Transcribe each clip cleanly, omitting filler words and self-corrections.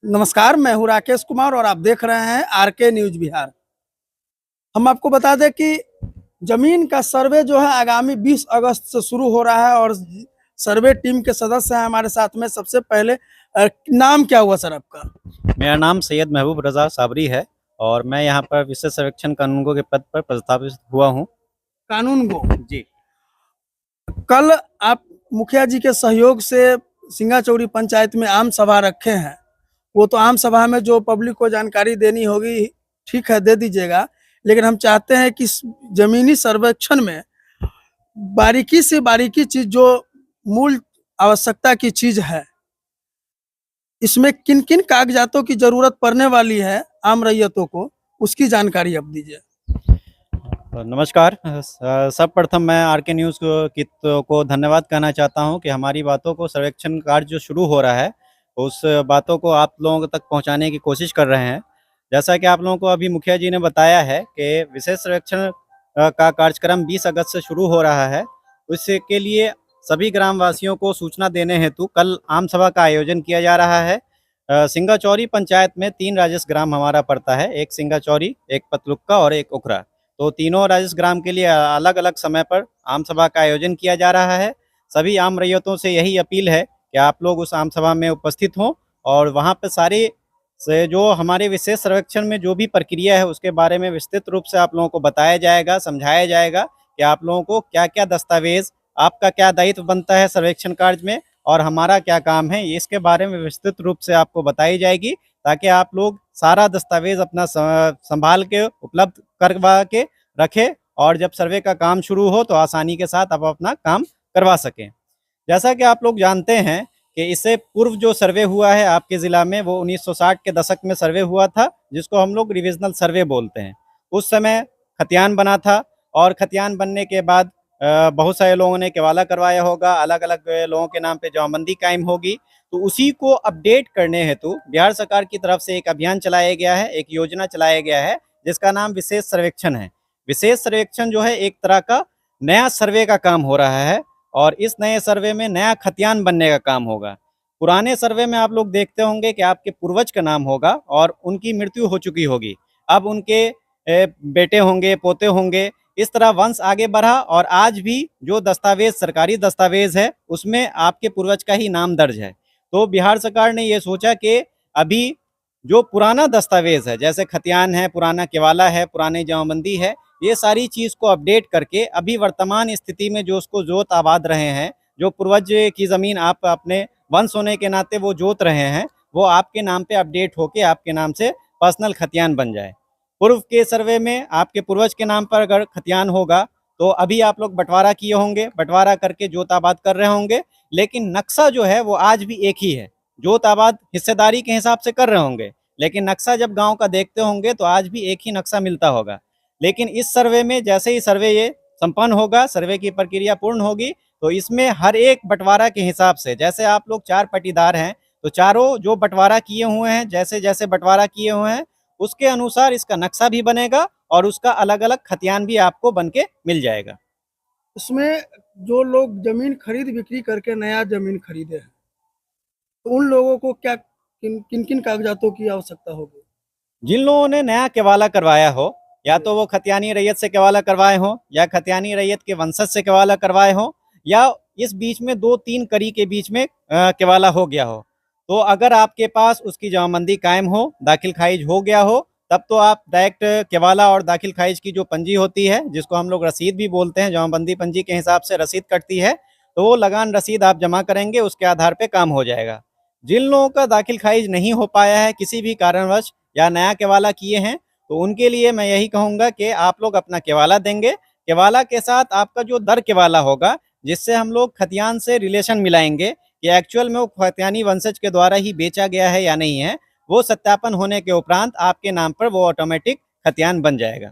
नमस्कार, मैं हूँ राकेश कुमार और आप देख रहे हैं आरके न्यूज बिहार। हम आपको बता दें कि जमीन का सर्वे जो है आगामी 20 अगस्त से शुरू हो रहा है और सर्वे टीम के सदस्य हैं हमारे साथ में। सबसे पहले नाम क्या हुआ सर आपका? मेरा नाम सैयद महबूब रजा साबरी है और मैं यहाँ पर विशेष सर्वेक्षण कानूनगो के पद पर प्रस्तावित हुआ हूँ। कानून गो जी। कल आप मुखिया जी के सहयोग से सिंगाचौरी पंचायत में आम सभा रखे हैं। वो तो आम सभा में जो पब्लिक को जानकारी देनी होगी, ठीक है, दे दीजिएगा, लेकिन हम चाहते हैं कि जमीनी सर्वेक्षण में बारीकी से बारीकी चीज जो मूल आवश्यकता की चीज है, इसमें किन किन कागजातों की जरूरत पड़ने वाली है आम रैयतों को, उसकी जानकारी अब दीजिए। नमस्कार। सर्वप्रथम मैं आरके न्यूज़ को धन्यवाद कहना चाहता हूँ कि हमारी बातों को सर्वेक्षण कार्य जो शुरू हो रहा है उस बातों को आप लोगों तक पहुँचाने की कोशिश कर रहे हैं। जैसा कि आप लोगों को अभी मुखिया जी ने बताया है कि विशेष सर्वेक्षण का कार्यक्रम 20 अगस्त से शुरू हो रहा है। उसके लिए सभी ग्रामवासियों को सूचना देने हेतु कल आम सभा का आयोजन किया जा रहा है। सिंगाचौरी पंचायत में 3 राजस्व ग्राम हमारा पड़ता है, एक सिंगाचौरी, एक पतलुक्का और एक उखरा। तो तीनों राजस्व ग्राम के लिए अलग अलग समय पर आम सभा का आयोजन किया जा रहा है। सभी आम रैयतों से यही अपील है कि आप लोग उस आम सभा में उपस्थित हों और वहाँ पर सारे से जो हमारे विशेष सर्वेक्षण में जो भी प्रक्रिया है उसके बारे में विस्तृत रूप से आप लोगों को बताया जाएगा, समझाया जाएगा कि आप लोगों को क्या क्या दस्तावेज, आपका क्या दायित्व बनता है सर्वेक्षण कार्य में और हमारा क्या काम है, इसके बारे में विस्तृत रूप से आपको बताई जाएगी, ताकि आप लोग सारा दस्तावेज अपना संभाल के उपलब्ध करवा के रखें और जब सर्वे का काम शुरू हो तो आसानी के साथ आप अपना काम करवा सकें। जैसा कि आप लोग जानते हैं कि इससे पूर्व जो सर्वे हुआ है आपके ज़िला में वो 1960 के दशक में सर्वे हुआ था, जिसको हम लोग रिविजनल सर्वे बोलते हैं। उस समय खतियान बना था और खतियान बनने के बाद बहुत सारे लोगों ने केवाला करवाया होगा, अलग अलग लोगों के नाम पे जमाबंदी कायम होगी। तो उसी को अपडेट करने हेतु बिहार सरकार की तरफ से एक अभियान चलाया गया है, एक योजना चलाया गया है जिसका नाम विशेष सर्वेक्षण है। विशेष सर्वेक्षण जो है एक तरह का नया सर्वे का काम हो रहा है और इस नए सर्वे में नया खतियान बनने का काम होगा। पुराने सर्वे में आप लोग देखते होंगे कि आपके पूर्वज का नाम होगा और उनकी मृत्यु हो चुकी होगी। अब उनके बेटे होंगे, पोते होंगे, इस तरह वंश आगे बढ़ा और आज भी जो दस्तावेज, सरकारी दस्तावेज है, उसमें आपके पूर्वज का ही नाम दर्ज है। तो बिहार सरकार ने ये सोचा कि अभी जो पुराना दस्तावेज है, जैसे खतियान है, पुराना केवाला है, पुरानी जमाबंदी है, ये सारी चीज़ को अपडेट करके अभी वर्तमान स्थिति में जो उसको जोत आबाद रहे हैं, जो पूर्वज की ज़मीन आप अपने वंश होने के नाते वो जोत रहे हैं, वो आपके नाम पे अपडेट होके आपके नाम से पर्सनल खतियान बन जाए। पूर्व के सर्वे में आपके पूर्वज के नाम पर अगर खतियान होगा तो अभी आप लोग बंटवारा किए होंगे, बंटवारा करके जोत आबाद कर रहे होंगे, लेकिन नक्शा जो है वो आज भी एक ही है। जोत आबाद हिस्सेदारी के हिसाब से कर रहे होंगे, लेकिन नक्शा जब गाँव का देखते होंगे तो आज भी एक ही नक्शा मिलता होगा। लेकिन इस सर्वे में जैसे ही सर्वे ये संपन्न होगा, सर्वे की प्रक्रिया पूर्ण होगी, तो इसमें हर एक बंटवारा के हिसाब से, जैसे आप लोग 4 पट्टीदार हैं, तो चारों जो बंटवारा किए हुए हैं, जैसे-जैसे बंटवारा किए हुए हैं, उसके अनुसार इसका नक्शा भी बनेगा और उसका अलग-अलग खतियान भी आपको बन के मिल जाएगा। इसमें जो लोग जमीन खरीद बिक्री करके नया जमीन खरीदे हैं, तो उन लोगों को क्या किन किन किन कागजातों की आवश्यकता होगी? जिन लोगों ने नया केवाला करवाया हो, या तो वो खतियानी रैयत से केवाला करवाए हों या खतियानी रैयत के वंशज से केवाला करवाए हों या इस बीच में 2-3 कड़ी के बीच में केवाला हो गया हो। तो अगर आपके पास उसकी जमाबंदी कायम हो, दाखिल खारिज हो गया हो, तब तो आप डायरेक्ट केवाला और दाखिल खारिज की जो पंजी होती है, जिसको हम लोग रसीद भी बोलते हैं, जमाबंदी पंजी के हिसाब से रसीद कटती है, तो वो लगान रसीद आप जमा करेंगे, उसके आधार पे काम हो जाएगा। जिन लोगों का दाखिल खारिज नहीं हो पाया है किसी भी कारणवश या नया केवाला किए हैं, तो उनके लिए मैं यही कहूँगा कि आप लोग अपना केवाला देंगे। केवाला के साथ आपका जो दर केवाला होगा, जिससे हम लोग खतियान से रिलेशन मिलाएँगे कि एक्चुअल में वो खतियानी वंशज के द्वारा ही बेचा गया है या नहीं है, वो सत्यापन होने के उपरांत आपके नाम पर वो ऑटोमेटिक खतियान बन जाएगा।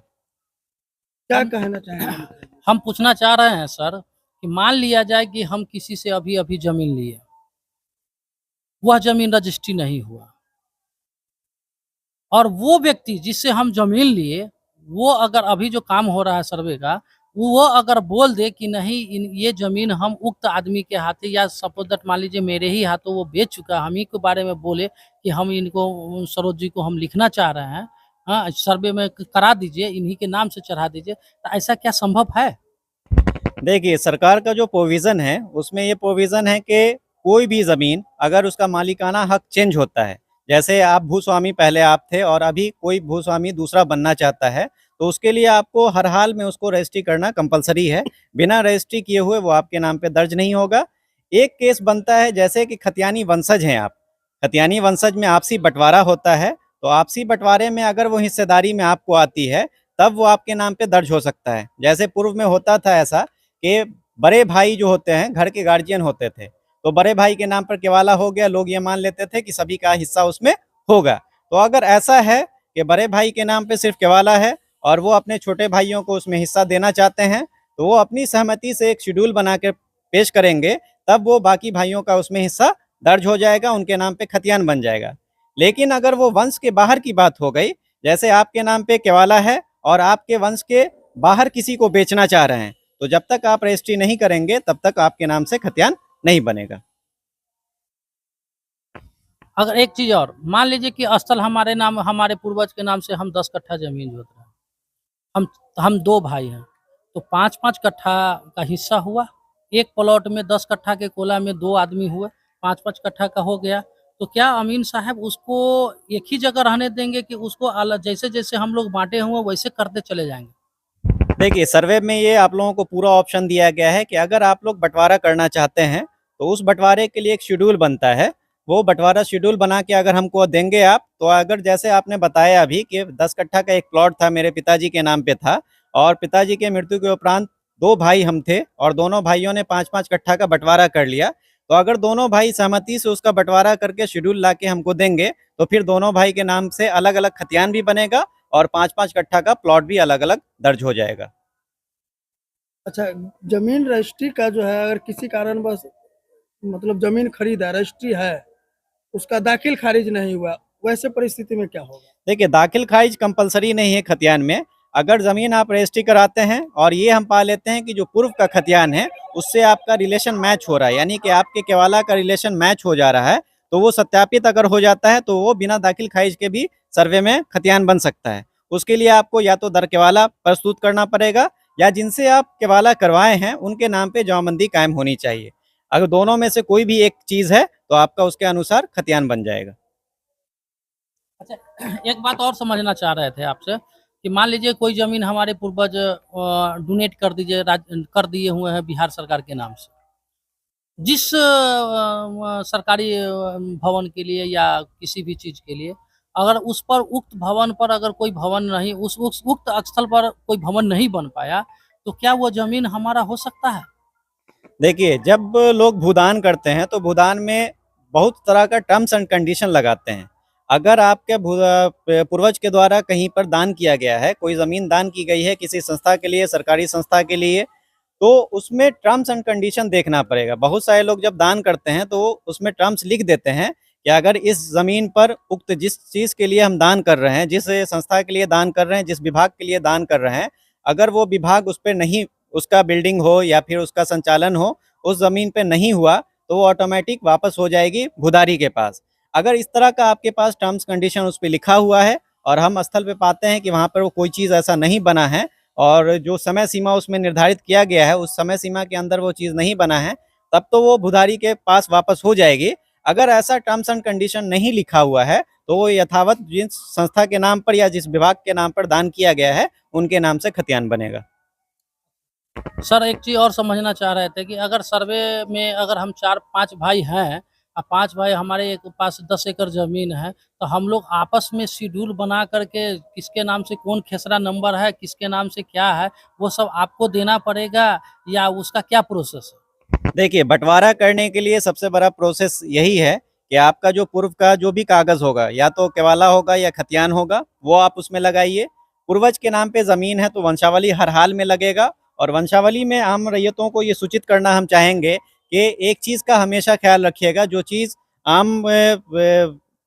क्या हम कहना चाहेंगे? हम पूछना चाह रहे हैं सर कि मान लिया जाए कि हम किसी से अभी-अभी ज़मीन लिए, वह ज़मीन रजिस्ट्री नहीं हुआ और वो व्यक्ति जिससे हम ज़मीन लिए, वो अगर अभी जो काम हो रहा है सर्वे का, वो अगर बोल दे कि नहीं ये जमीन हम उक्त आदमी के हाथे, या सपोज दैट मान लीजिए मेरे ही हाथों वो बेच चुका है, हम ही के बारे में बोले कि हम इनको सरोज जी को हम लिखना चाह रहे हैं, हाँ सर्वे में करा दीजिए, इन्हीं के नाम से चढ़ा दीजिए, तो ऐसा क्या संभव है? देखिए, सरकार का जो प्रोविज़न है, उसमें ये प्रोविज़न है कि कोई भी ज़मीन अगर उसका मालिकाना हक चेंज होता है, जैसे आप भूस्वामी पहले आप थे और अभी कोई भूस्वामी दूसरा बनना चाहता है, तो उसके लिए आपको हर हाल में उसको रजिस्ट्री करना कंपल्सरी है। बिना रजिस्ट्री किए हुए वो आपके नाम पे दर्ज नहीं होगा। एक केस बनता है जैसे कि खतियानी वंशज हैं आप, खतियानी वंशज में आपसी बँटवारा होता है, तो आपसी बँटवारे में अगर वो हिस्सेदारी में आपको आती है, तब वो आपके नाम पे दर्ज हो सकता है। जैसे पूर्व में होता था ऐसा कि बड़े भाई जो होते हैं घर के गार्जियन होते थे, तो बड़े भाई के नाम पर केवाला हो गया, लोग ये मान लेते थे कि सभी का हिस्सा उसमें होगा। तो अगर ऐसा है कि बड़े भाई के नाम पे सिर्फ केवाला है और वो अपने छोटे भाइयों को उसमें हिस्सा देना चाहते हैं, तो वो अपनी सहमति से एक शेड्यूल बना के पेश करेंगे, तब वो बाकी भाइयों का उसमें हिस्सा दर्ज हो जाएगा, उनके नाम पे खतियान बन जाएगा। लेकिन अगर वो वंश के बाहर की बात हो गई, जैसे आपके नाम पे केवाला है और आपके वंश के बाहर किसी को बेचना चाह रहे हैं, तो जब तक आप रजिस्ट्री नहीं करेंगे तब तक आपके नाम से खतियान नहीं बनेगा। अगर एक चीज और मान लीजिए कि स्थल हमारे नाम, हमारे पूर्वज के नाम से हम 10 कट्ठा जमीन जोत रहे हैं, हम 2 भाई हैं, तो 5-5 कट्ठा का हिस्सा हुआ, एक प्लॉट में 10 कट्ठा के कोला में 2 आदमी हुए, 5-5 कट्ठा का हो गया, तो क्या अमीन साहब उसको एक ही जगह रहने देंगे कि उसको अलग, जैसे-जैसे हम लोग बाँटे हुए वैसे करते चले जाएँगे? देखिए, सर्वे में ये आप लोगों को पूरा ऑप्शन दिया गया है कि अगर आप लोग बँटवारा करना चाहते हैं, तो उस बँटवारे के लिए एक शेड्यूल बनता है। वो बँटवारा शेड्यूल बना के अगर हमको देंगे आप, तो अगर जैसे आपने बताया अभी कि 10 कट्ठा का एक प्लॉट था, मेरे पिताजी के नाम पे था और पिताजी के मृत्यु के उपरांत 2 भाई हम थे और दोनों भाइयों ने 5-5 कट्ठा का बँटवारा कर लिया। तो अगर दोनों भाई सहमति से उसका बँटवारा करके शेड्यूल लाके हमको देंगे, तो फिर दोनों भाई के नाम से अलग-अलग खतियान भी बनेगा और 5-5 कट्ठा का प्लॉट भी अलग-अलग दर्ज हो जाएगा। अच्छा, जमीन रजिस्ट्री का जो है, अगर किसी कारणवश मतलब जमीन खरीदा, रजिस्ट्री है, उसका दाखिल खारिज नहीं हुआ, वैसे परिस्थिति में क्या होगा? देखिए, दाखिल खारिज कंपल्सरी नहीं है खतियान में। अगर ज़मीन आप रजिस्ट्री कराते हैं और ये हम पा लेते हैं कि जो पूर्व का खतियान है, उससे आपका रिलेशन मैच हो रहा है, यानी कि आपके केवाला का रिलेशन मैच हो जा रहा है, तो वो सत्यापित अगर हो जाता है, तो वो बिना दाखिल खारिज के भी सर्वे में खतियान बन सकता है। उसके लिए आपको या तो दरकेवाला प्रस्तुत करना पड़ेगा या जिनसे आप केवाला करवाए हैं, उनके नाम पे जमाबंदी कायम होनी चाहिए। अगर दोनों में से कोई भी एक चीज़ है, तो आपका उसके अनुसार खतियान बन जाएगा। अच्छा, एक बात और समझना चाह रहे थे आपसे कि मान लीजिए कोई ज़मीन हमारे पूर्वज डोनेट कर दिए हुए हैं बिहार सरकार के नाम से। जिस सरकारी भवन के लिए या किसी भी चीज़ के लिए, अगर उस पर उक्त भवन पर अगर कोई भवन नहीं, उस उक्त स्थल पर कोई भवन नहीं बन पाया, तो क्या वो ज़मीन हमारा हो सकता है? देखिए, जब लोग भूदान करते हैं, तो भूदान में बहुत तरह का टर्म्स एंड कंडीशन लगाते हैं। अगर आपके पूर्वज के द्वारा कहीं पर दान किया गया है, कोई ज़मीन दान की गई है किसी संस्था के लिए, सरकारी संस्था के लिए, तो उसमें टर्म्स एंड कंडीशन देखना पड़ेगा। बहुत सारे लोग जब दान करते हैं, तो उसमें टर्म्स लिख देते हैं कि अगर इस ज़मीन पर उक्त जिस चीज़ के लिए हम दान कर रहे हैं, जिस संस्था के लिए दान कर रहे हैं, जिस विभाग के लिए दान कर रहे हैं, अगर वो विभाग उस पे नहीं, उसका बिल्डिंग हो या फिर उसका संचालन हो, उस ज़मीन पे नहीं हुआ, तो वो ऑटोमेटिक वापस हो जाएगी भूदारी के पास। अगर इस तरह का आपके पास टर्म्स कंडीशन उस पे लिखा हुआ है और हम स्थल पे पाते हैं कि वहाँ पर वो कोई चीज़ ऐसा नहीं बना है और जो समय सीमा उसमें निर्धारित किया गया है, उस समय सीमा के अंदर वो चीज़ नहीं बना है, तब तो वो भूदारी के पास वापस हो जाएगी। अगर ऐसा टर्म्स एंड कंडीशन नहीं लिखा हुआ है, तो वो यथावत जिस संस्था के नाम पर या जिस विभाग के नाम पर दान किया गया है, उनके नाम से खतियान बनेगा। सर एक चीज़ और समझना चाह रहे थे कि अगर सर्वे में अगर हम 4-5 भाई हैं और 5 भाई हमारे एक पास 10 एकड़ ज़मीन है, तो हम लोग आपस में शेड्यूल बना करके किसके नाम से कौन खेसरा नंबर है, किसके नाम से क्या है, वो सब आपको देना पड़ेगा या उसका क्या प्रोसेस है? देखिए, बँटवारा करने के लिए सबसे बड़ा प्रोसेस यही है कि आपका जो पूर्व का जो भी कागज़ होगा, या तो केवाला होगा या खतियान होगा, वो आप उसमें लगाइए। पूर्वज के नाम पे ज़मीन है, तो वंशावली हर हाल में लगेगा और वंशावली में आम रैयतों को ये सूचित करना हम चाहेंगे कि एक चीज़ का हमेशा ख़्याल रखिएगा, जो चीज़ आम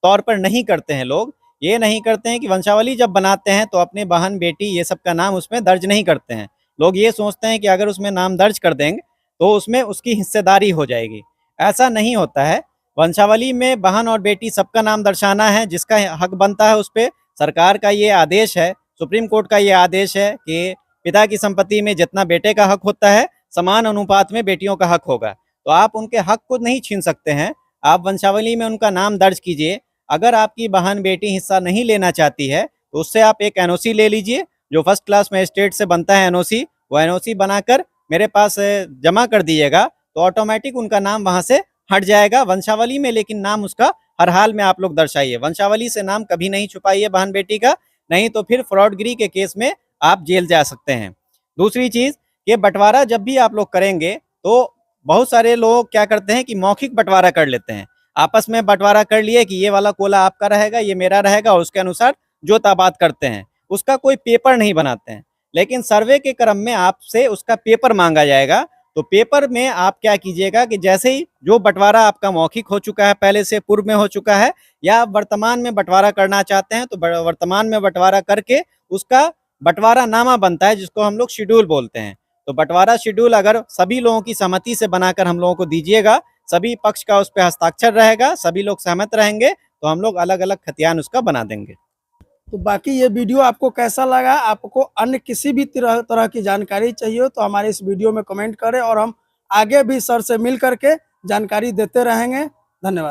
तौर पर नहीं करते हैं लोग, ये नहीं करते हैं कि वंशावली जब बनाते हैं, तो अपने बहन, बेटी ये सब का नाम उसमें दर्ज नहीं करते हैं। लोग ये सोचते हैं कि अगर उसमें नाम दर्ज कर देंगे तो उसमें उसकी हिस्सेदारी हो जाएगी। ऐसा नहीं होता है। वंशावली में बहन और बेटी सबका नाम दर्शाना है, जिसका हक बनता है उस पे सरकार का ये आदेश है, सुप्रीम कोर्ट का ये आदेश है कि पिता की संपत्ति में जितना बेटे का हक होता है, समान अनुपात में बेटियों का हक होगा। तो आप उनके हक को नहीं छीन सकते हैं। आप वंशावली में उनका नाम दर्ज कीजिए। अगर आपकी बहन बेटी हिस्सा नहीं लेना चाहती है तो उससे आप एक एनओसी ले लीजिए, जो फर्स्ट क्लास मजिस्ट्रेट से बनता है एनओसी। वो एनओसी बनाकर मेरे पास जमा कर दीजिएगा, तो ऑटोमेटिक उनका नाम वहाँ से हट जाएगा वंशावली में। लेकिन नाम उसका हर हाल में आप लोग दर्शाइए, वंशावली से नाम कभी नहीं छुपाइए बहन बेटी का, नहीं तो फिर फ्रॉडगिरी के केस में आप जेल जा सकते हैं। दूसरी चीज़, ये बंटवारा जब भी आप लोग करेंगे तो बहुत सारे लोग क्या करते हैं कि मौखिक बंटवारा कर लेते हैं। आपस में बंटवारा कर लिए कि ये वाला कोला आपका रहेगा, ये मेरा रहेगा, और उसके अनुसार जोताबाद करते हैं। उसका कोई पेपर नहीं बनाते हैं। लेकिन सर्वे के क्रम में आपसे उसका पेपर मांगा जाएगा। तो पेपर में आप क्या कीजिएगा कि जैसे ही जो बंटवारा आपका मौखिक हो चुका है, पहले से पूर्व में हो चुका है, या आप वर्तमान में बंटवारा करना चाहते हैं, तो वर्तमान में बंटवारा करके उसका बंटवारा नामा बनता है, जिसको हम लोग शेड्यूल बोलते हैं। तो बंटवारा शेड्यूल अगर सभी लोगों की सहमति से बनाकर हम लोगों को दीजिएगा, सभी पक्ष का उस पर हस्ताक्षर रहेगा, सभी लोग सहमत रहेंगे, तो हम लोग अलग अलग खतियान उसका बना देंगे। तो बाकी ये वीडियो आपको कैसा लगा, आपको अन्य किसी भी तरह की जानकारी चाहिए तो हमारे इस वीडियो में कमेंट करें, और हम आगे भी सर से मिल करके जानकारी देते रहेंगे। धन्यवाद।